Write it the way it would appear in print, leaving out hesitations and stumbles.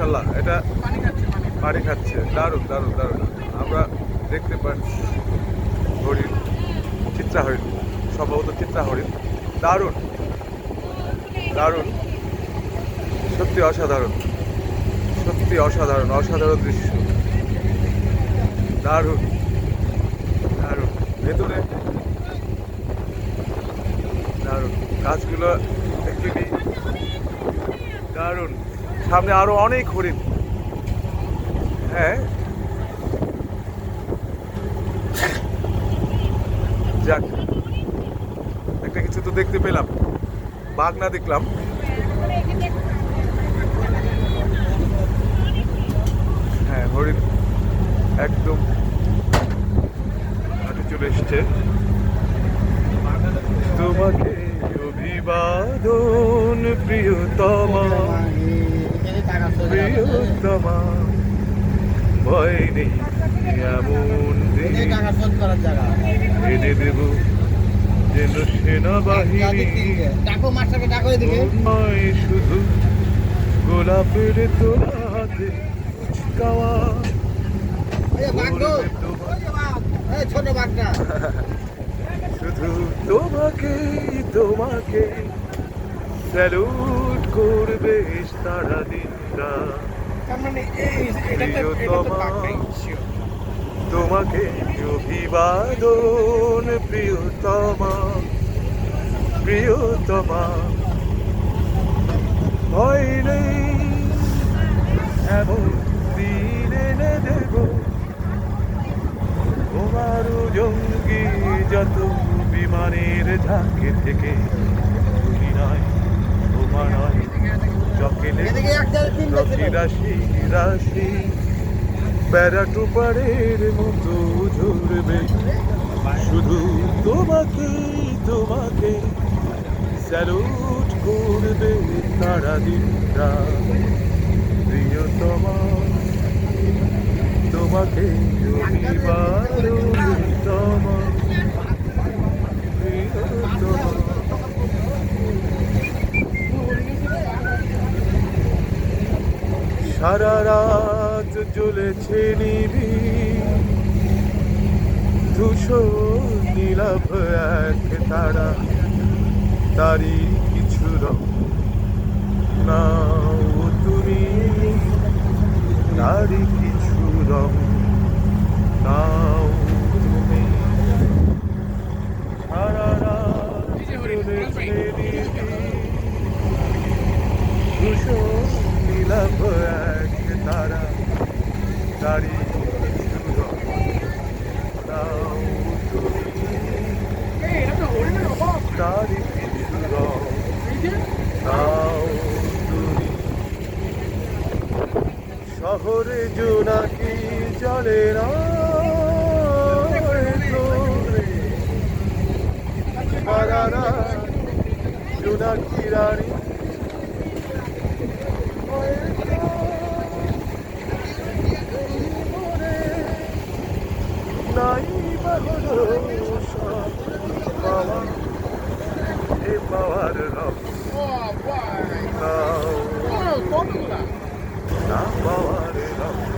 মাশাআল্লাহ, এটা পানি খাচ্ছে। দারুণ দারুণ দারুণ। আমরা দেখতে পাচ্ছি হরিণ, চিত্রা হরিণ, সম্ভবত চিত্রা হরিণ। দারুণ দারুণ, সত্যি অসাধারণ, সত্যি অসাধারণ, অসাধারণ দৃশ্য। দারুণ দারুণ, ভেতরে দারুণ, গাছগুলো দেখতে নিই। দারুণ, সামনে আরো অনেক হরিণ। হ্যাঁ, যাক, একটা কিছু তো দেখতে পেলাম, বাঘ না দেখলাম। হ্যাঁ, হরিণ একদম হাঁটে চলে এসছে। তোমাকে অভিবাদন প্রিয়তমা, প্রিয়তমা, ভয় নেই এমন দিন এনে দেব যেন সেনাবাহিনী, নয় শুধু গোলাপের তোলাতে কুচকাওয়া। ছোট বাঘটা শুধু তোমাকে, তোমাকে স্যালুট করবে সারা দিনটা। প্রিয়তমা, তোমাকে অভিবাদন প্রিয়তমা, প্রিয়তমা, ভয় নেই এমন দিন এনে দেব তোমার জঙ্গি যত বিমানের ঝাঁকে থেকে। তুমি নয়, তোমার নয়, চকেলে রাশি রাশি প্যারাটুপারের মতো ঝরবে। শুধু তোমাকে, তোমাকে স্যালুট করবে সারা দিনটা। প্রিয়তমা, তোমাকে অভিবাদন তমা, প্রিয়তমা। সারা রাত জ্বলেছে নিবিড় ধূসর নীলাভ এক তারা, তারই কিছু রং নাও তুমি, তারই কিছু রং নাও তুমি। সারা রাত জ্বলেছে নিবিড় ধূসর নীলাভ এক তারা, তারই কিছু রং নাও তুমি, তারই কিছু রং নাও তুমি। শহরে জোনাকি জলে না সারা রাত জোনাকি রানী নাই পাওয়া, এ পাওয়ার রব না পাওয়ার রব।